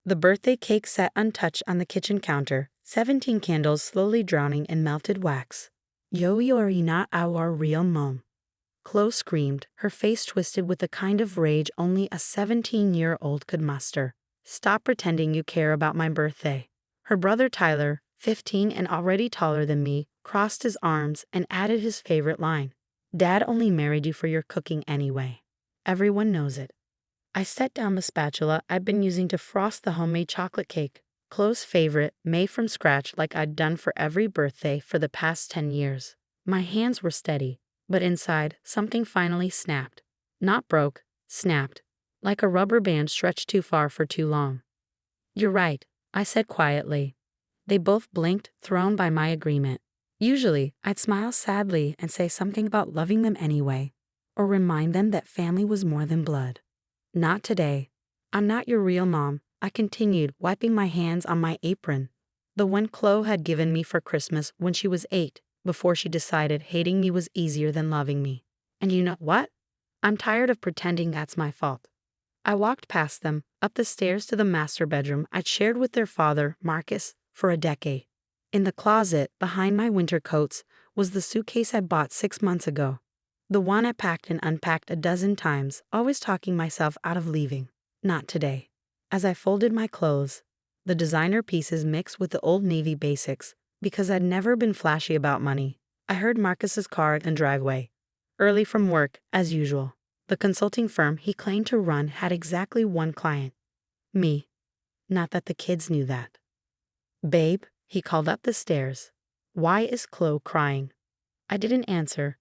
The birthday cake sat untouched on the kitchen counter, 17 candles slowly drowning in melted wax. You're not our real mom," Chloe screamed, her face twisted with the kind of rage only a 17-year-old could muster. "Stop pretending you care about my birthday." Her brother Tyler, 15 and already taller than me, crossed his arms and added his favorite line. "Dad only married you for your cooking anyway. Everyone knows it." I set down the spatula I'd been using to frost the homemade chocolate cake, Chloe's favorite, made from scratch like I'd done for every birthday for the past 10 years. My hands were steady, but inside, something finally snapped. Not broke, snapped, like a rubber band stretched too far for too long. "You're right," I said quietly. They both blinked, thrown by my agreement. Usually, I'd smile sadly and say something about loving them anyway, or remind them that family was more than blood. Not today. "I'm not your real mom," I continued, wiping my hands on my apron. The one Chloe had given me for Christmas when she was 8, before she decided hating me was easier than loving me. "And you know what? I'm tired of pretending that's my fault." I walked past them, up the stairs to the master bedroom I'd shared with their father, Marcus, for a decade. In the closet, behind my winter coats, was the suitcase I bought 6 months ago. The one I packed and unpacked a dozen times, always talking myself out of leaving. Not today. As I folded my clothes, the designer pieces mixed with the old Navy basics, because I'd never been flashy about money, I heard Marcus's car in the driveway. Early from work, as usual. The consulting firm he claimed to run had exactly one client. Me. Not that the kids knew that. "Babe," he called up the stairs. "Why is Chloe crying?" I didn't answer.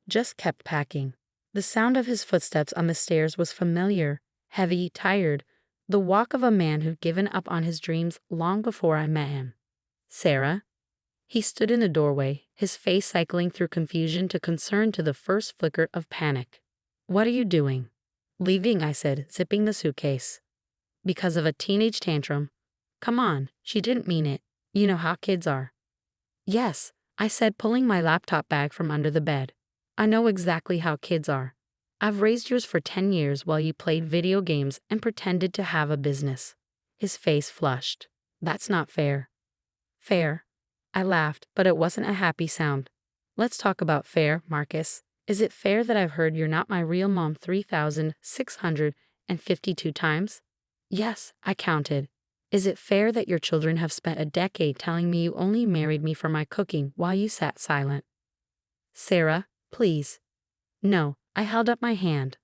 Just kept packing. The sound of his footsteps on the stairs was familiar, heavy, tired, the walk of a man who'd given up on his dreams long before I met him. "Sarah?" He stood in the doorway, his face cycling through confusion to concern to the first flicker of panic. "What are you doing?" "Leaving," I said, zipping the suitcase. "Because of a teenage tantrum?" "Come on, she didn't mean it. You know how kids are." "Yes," I said, pulling my laptop bag from under the bed. "I know exactly how kids are. I've raised yours for 10 years while you played video games and pretended to have a business." His face flushed. "That's not fair." "Fair?" I laughed, but it wasn't a happy sound. "Let's talk about fair, Marcus. Is it fair that I've heard you're not my real mom 3,652 times?" "Yes," I counted. "Is it fair that your children have spent a decade telling me you only married me for my cooking while you sat silent?" "Sarah, please." "No," I held up my hand.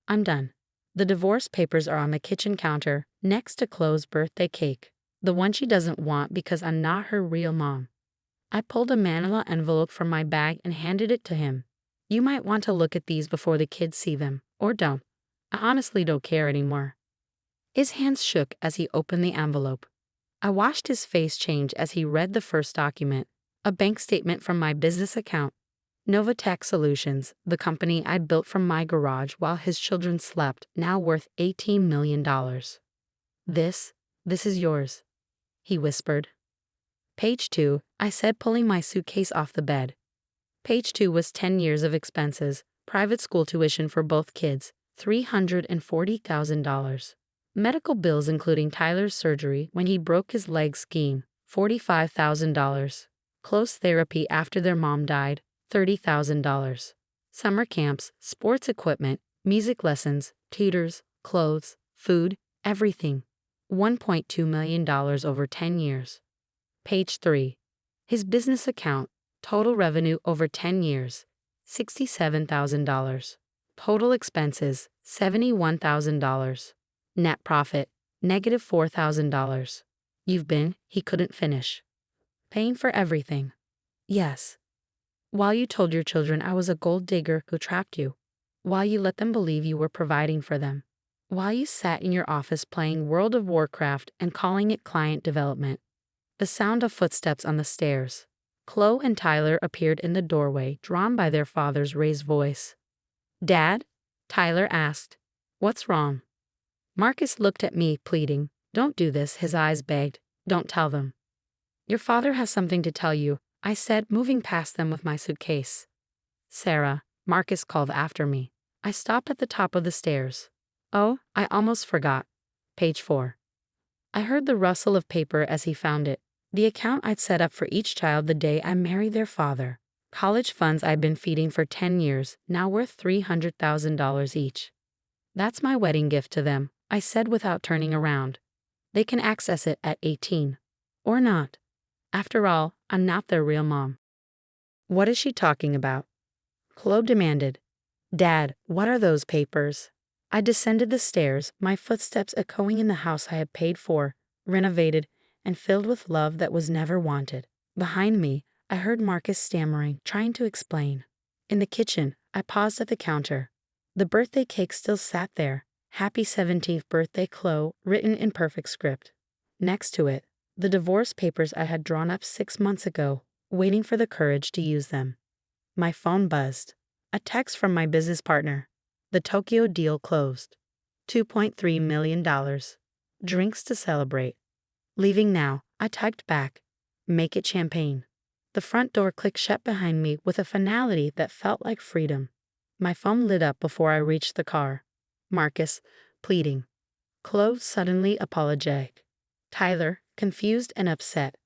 "I'm done." The divorce papers are on the kitchen counter, next to Chloe's birthday cake, the one she doesn't want because I'm not her real mom. I pulled a manila envelope from my bag and handed it to him. "You might want to look at these before the kids see them, or don't. I honestly don't care anymore." His hands shook as he opened the envelope. I watched his face change as he read the first document, a bank statement from my business account. Novatech Solutions, the company I built from my garage while his children slept, now worth $18 million. This is yours," he whispered. "Page 2, I said, pulling my suitcase off the bed. Page 2 was 10 years of expenses, private school tuition for both kids, $340,000. Medical bills including Tyler's surgery when he broke his leg skiing, $45,000. Close therapy after their mom died, $30,000. Summer camps, sports equipment, music lessons, tutors, clothes, food, everything. $1.2 million over 10 years. Page 3. His business account, total revenue over 10 years, $67,000. Total expenses, $71,000. Net profit, negative $4,000. He couldn't finish. "Paying for everything." "Yes." "While you told your children I was a gold digger who trapped you. While you let them believe you were providing for them. While you sat in your office playing World of Warcraft and calling it client development." The sound of footsteps on the stairs. Chloe and Tyler appeared in the doorway, drawn by their father's raised voice. "Dad?" Tyler asked. "What's wrong?" Marcus looked at me, pleading. "Don't do this," his eyes begged. "Don't tell them." "Your father has something to tell you," I said, moving past them with my suitcase. "Sarah," Marcus called after me. I stopped at the top of the stairs. "Oh, I almost forgot." Page 4. I heard the rustle of paper as he found it. The account I'd set up for each child the day I married their father. College funds I'd been feeding for 10 years, now worth $300,000 each. That's my wedding gift to them, I said without turning around. They can access it at 18. Or not. After all, I'm not their real mom. What is she talking about? Chloe demanded. Dad, what are those papers? I descended the stairs, my footsteps echoing in the house I had paid for, renovated, and filled with love that was never wanted. Behind me, I heard Marcus stammering, trying to explain. In the kitchen, I paused at the counter. The birthday cake still sat there, Happy 17th birthday Chloe, written in perfect script. Next to it, the divorce papers I had drawn up 6 months ago, waiting for the courage to use them. My phone buzzed. A text from my business partner. The Tokyo deal closed. $2.3 million. Drinks to celebrate. Leaving now, I typed back. Make it champagne. The front door clicked shut behind me with a finality that felt like freedom. My phone lit up before I reached the car. Marcus, pleading. Chloe, suddenly apologetic. Tyler, confused and upset.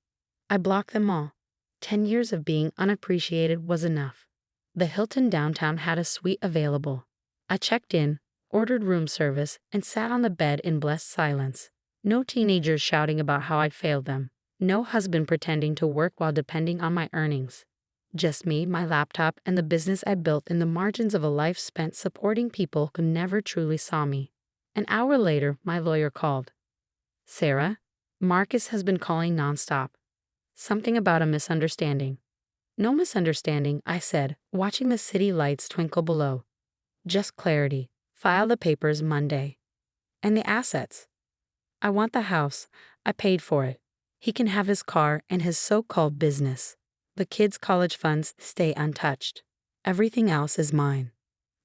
I blocked them all. 10 years of being unappreciated was enough. The Hilton downtown had a suite available. I checked in, ordered room service, and sat on the bed in blessed silence. No teenagers shouting about how I'd failed them. No husband pretending to work while depending on my earnings. Just me, my laptop, and the business I built in the margins of a life spent supporting people who never truly saw me. An hour later, my lawyer called. Sarah, Marcus has been calling nonstop. Something about a misunderstanding. No misunderstanding, I said, watching the city lights twinkle below. Just clarity. File the papers Monday. And the assets. I want the house. I paid for it. He can have his car and his so-called business. The kids' college funds stay untouched. Everything else is mine.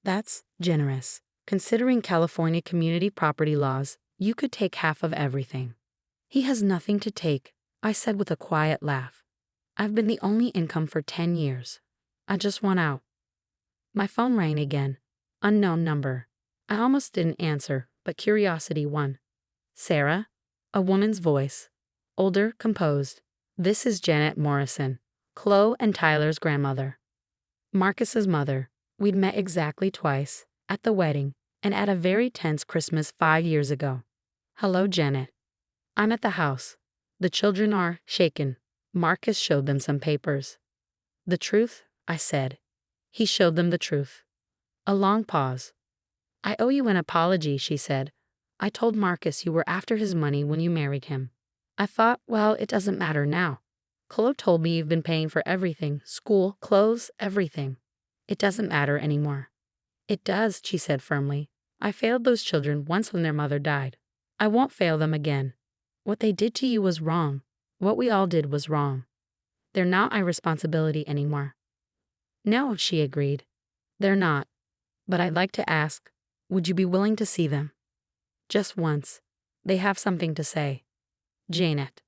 That's generous. Considering California community property laws, you could take half of everything. He has nothing to take, I said with a quiet laugh. I've been the only income for 10 years. I just want out. My phone rang again. Unknown number. I almost didn't answer, but curiosity won. Sarah? A woman's voice. Older, composed. This is Janet Morrison, Chloe and Tyler's grandmother. Marcus's mother. We'd met exactly twice, at the wedding, and at a very tense Christmas 5 years ago. Hello, Janet. I'm at the house. The children are shaken. Marcus showed them some papers. The truth, I said. He showed them the truth. A long pause. I owe you an apology, she said. I told Marcus you were after his money when you married him. I thought, well, it doesn't matter now. Chloe told me you've been paying for everything, school, clothes, everything. It doesn't matter anymore. It does, she said firmly. I failed those children once when their mother died. I won't fail them again. What they did to you was wrong. What we all did was wrong. They're not my responsibility anymore. No, she agreed. They're not. But I'd like to ask, would you be willing to see them? Just once. They have something to say. Janet.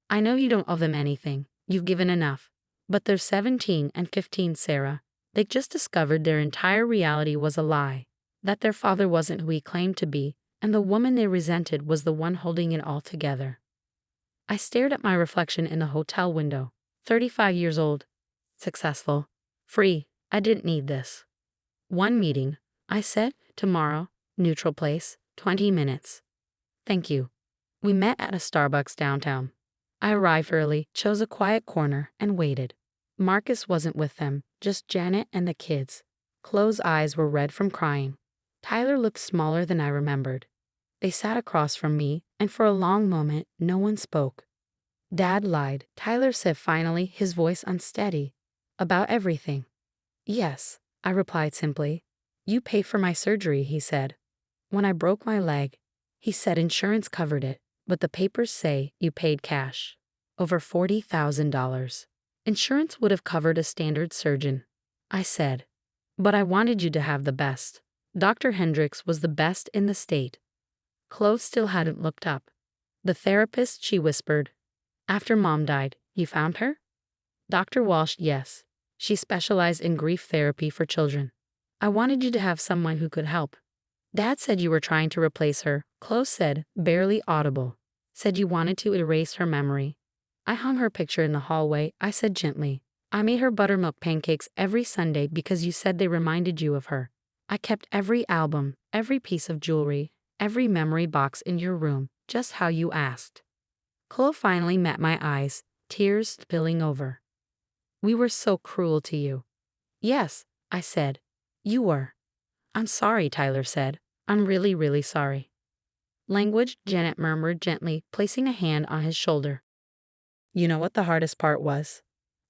I know you don't owe them anything. You've given enough. But they're 17 and 15, Sarah. They just discovered their entire reality was a lie. That their father wasn't who he claimed to be, and the woman they resented was the one holding it all together. I stared at my reflection in the hotel window. 35 years old. Successful. Free. I didn't need this. One meeting, I said. Tomorrow. Neutral place. 20 minutes. Thank you. We met at a Starbucks downtown. I arrived early, chose a quiet corner, and waited. Marcus wasn't with them, just Janet and the kids. Chloe's eyes were red from crying. Tyler looked smaller than I remembered. They sat across from me, and for a long moment, no one spoke. Dad lied, Tyler said finally, his voice unsteady. About everything. Yes, I replied simply. You pay for my surgery, he said. When I broke my leg, he said insurance covered it, but the papers say you paid cash. Over $40,000. Insurance would have covered a standard surgeon. I said. But I wanted you to have the best. Dr. Hendricks was the best in the state. Chloe still hadn't looked up. The therapist, she whispered. After Mom died, you found her? Dr. Walsh, yes. She specialized in grief therapy for children. I wanted you to have someone who could help. Dad said you were trying to replace her, Chloe said, barely audible. said you wanted to erase her memory. I hung her picture in the hallway, I said gently. I made her buttermilk pancakes every Sunday because you said they reminded you of her. I kept every album, every piece of jewelry, every memory box in your room, just how you asked. Chloe finally met my eyes, tears spilling over. We were so cruel to you. Yes, I said. You were. I'm sorry, Tyler said. I'm really, really sorry. Language, Janet murmured gently, placing a hand on his shoulder. You know what the hardest part was?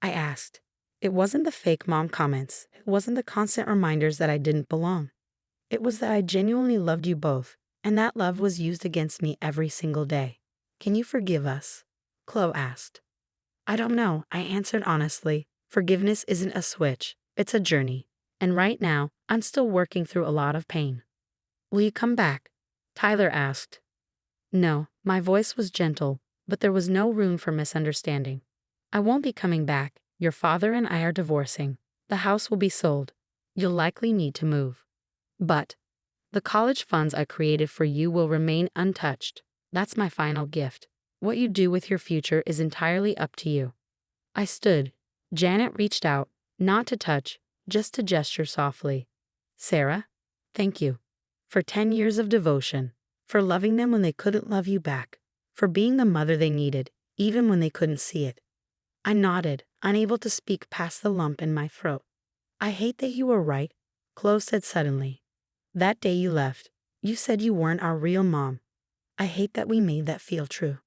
I asked. It wasn't the fake mom comments. It wasn't the constant reminders that I didn't belong. It was that I genuinely loved you both, and that love was used against me every single day. Can you forgive us? Chloe asked. I don't know, I answered honestly. Forgiveness isn't a switch, it's a journey. And right now, I'm still working through a lot of pain. Will you come back? Tyler asked. No, my voice was gentle, but there was no room for misunderstanding. I won't be coming back. Your father and I are divorcing. The house will be sold. You'll likely need to move. But the college funds I created for you will remain untouched. That's my final gift. What you do with your future is entirely up to you. I stood. Janet reached out, not to touch, just to gesture softly. Sarah, thank you. For 10 years of devotion. For loving them when they couldn't love you back. For being the mother they needed, even when they couldn't see it. I nodded, unable to speak past the lump in my throat. I hate that you were right, Chloe said suddenly. That day you left, you said you weren't our real mom. I hate that we made that feel true.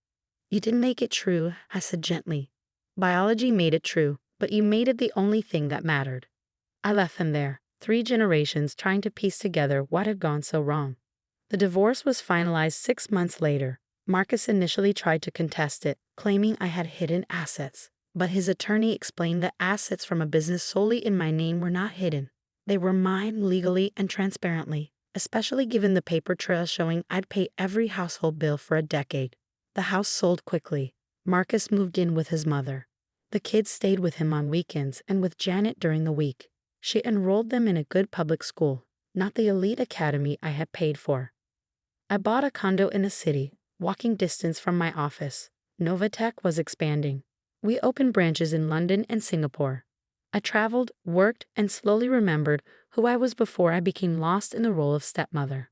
You didn't make it true, I said gently. Biology made it true, but you made it the only thing that mattered. I left them there, 3 generations trying to piece together what had gone so wrong. The divorce was finalized 6 months later. Marcus initially tried to contest it, claiming I had hidden assets. But his attorney explained that assets from a business solely in my name were not hidden. They were mine legally and transparently, especially given the paper trail showing I'd pay every household bill for a decade. The house sold quickly. Marcus moved in with his mother. The kids stayed with him on weekends and with Janet during the week. She enrolled them in a good public school, not the elite academy I had paid for. I bought a condo in a city, walking distance from my office. Novatech was expanding. We opened branches in London and Singapore. I traveled, worked, and slowly remembered who I was before I became lost in the role of stepmother.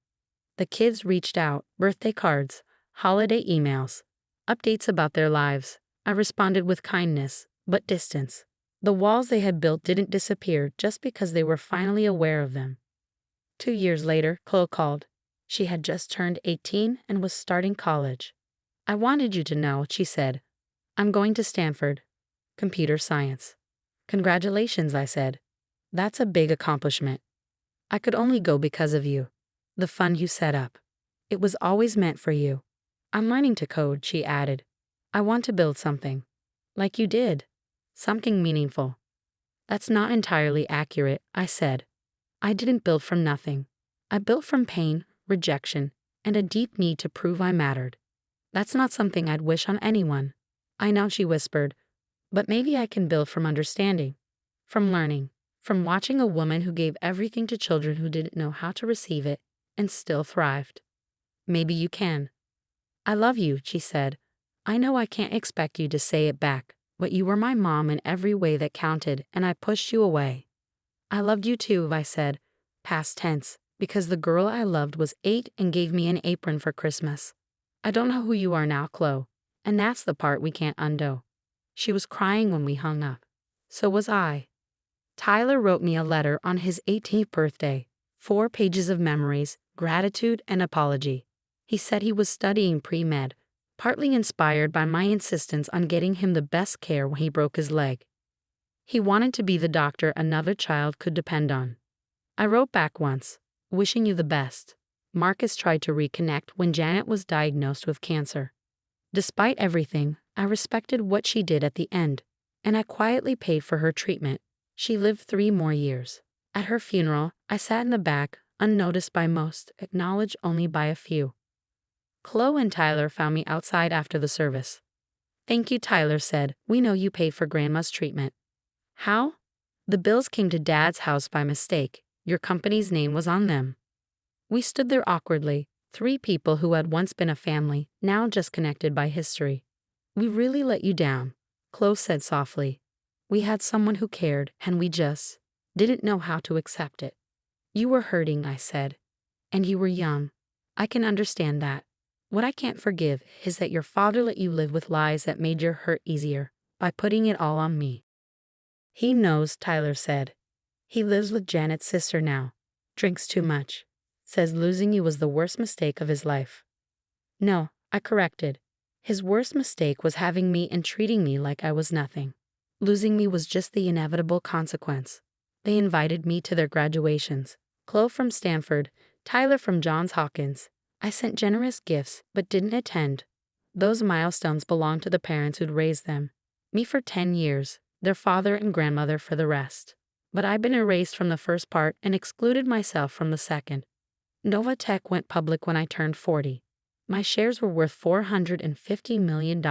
The kids reached out, birthday cards, holiday emails, updates about their lives. I responded with kindness, but distance. The walls they had built didn't disappear just because they were finally aware of them. 2 years later, Chloe called. She had just turned 18 and was starting college. I wanted you to know, she said. I'm going to Stanford. Computer science. Congratulations, I said. That's a big accomplishment. I could only go because of you. The fund you set up. It was always meant for you. I'm learning to code, she added. I want to build something. Like you did. Something meaningful. That's not entirely accurate, I said. I didn't build from nothing. I built from pain, rejection, and a deep need to prove I mattered. That's not something I'd wish on anyone. I know, she whispered, but maybe I can build from understanding, from learning, from watching a woman who gave everything to children who didn't know how to receive it and still thrived. Maybe you can. I love you, she said. I know I can't expect you to say it back, but you were my mom in every way that counted, and I pushed you away. I loved you too, I said, past tense, because the girl I loved was 8 and gave me an apron for Christmas. I don't know who you are now, Chloe, and that's the part we can't undo. She was crying when we hung up. So was I. Tyler wrote me a letter on his 18th birthday, 4 pages of memories, gratitude, and apology. He said he was studying pre-med, partly inspired by my insistence on getting him the best care when he broke his leg. He wanted to be the doctor another child could depend on. I wrote back once, wishing you the best. Marcus tried to reconnect when Janet was diagnosed with cancer. Despite everything, I respected what she did at the end, and I quietly paid for her treatment. She lived 3 more years. At her funeral, I sat in the back, unnoticed by most, acknowledged only by a few. Chloe and Tyler found me outside after the service. Thank you, Tyler said. We know you paid for Grandma's treatment. How? The bills came to Dad's house by mistake. Your company's name was on them. We stood there awkwardly, 3 people who had once been a family, now just connected by history. We really let you down, Chloe said softly. We had someone who cared, and we just didn't know how to accept it. You were hurting, I said. And you were young. I can understand that. What I can't forgive is that your father let you live with lies that made your hurt easier, by putting it all on me. He knows, Tyler said. He lives with Janet's sister now. Drinks too much. Says losing you was the worst mistake of his life. No, I corrected. His worst mistake was having me and treating me like I was nothing. Losing me was just the inevitable consequence. They invited me to their graduations. Chloe from Stanford, Tyler from Johns Hopkins. I sent generous gifts, but didn't attend. Those milestones belonged to the parents who'd raised them. Me for 10 years, their father and grandmother for the rest. But I've been erased from the first part and excluded myself from the second. Nova Tech went public when I turned 40. My shares were worth $450 million.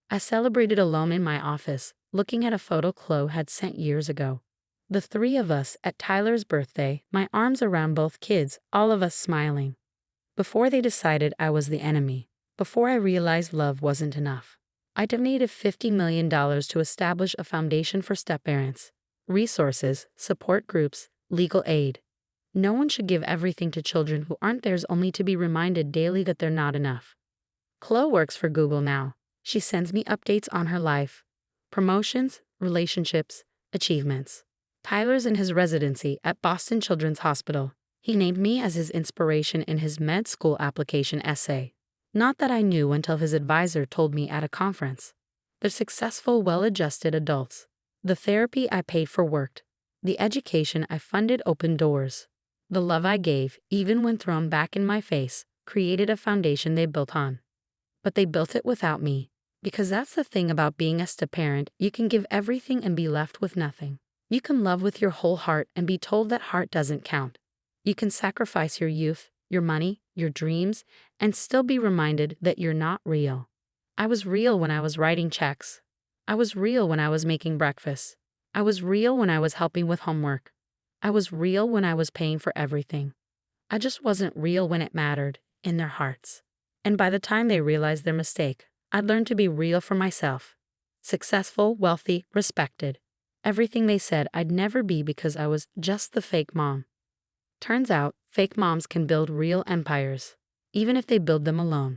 I celebrated alone in my office, looking at a photo Chloe had sent years ago. The 3 of us at Tyler's birthday, my arms around both kids, all of us smiling. Before they decided I was the enemy. Before I realized love wasn't enough. I donated $50 million to establish a foundation for step-parents. Resources, support groups, legal aid. No one should give everything to children who aren't theirs only to be reminded daily that they're not enough. Chloe works for Google now. She sends me updates on her life. Promotions, relationships, achievements. Tyler's in his residency at Boston Children's Hospital. He named me as his inspiration in his med school application essay. Not that I knew until his advisor told me at a conference. They're successful, well-adjusted adults. The therapy I paid for worked. The education I funded opened doors. The love I gave, even when thrown back in my face, created a foundation they built on. But they built it without me. Because that's the thing about being a step-parent, you can give everything and be left with nothing. You can love with your whole heart and be told that heart doesn't count. You can sacrifice your youth, your money, your dreams, and still be reminded that you're not real. I was real when I was writing checks. I was real when I was making breakfast. I was real when I was helping with homework. I was real when I was paying for everything. I just wasn't real when it mattered, in their hearts. And by the time they realized their mistake, I'd learned to be real for myself. Successful, wealthy, respected. Everything they said I'd never be because I was just the fake mom. Turns out, fake moms can build real empires, even if they build them alone.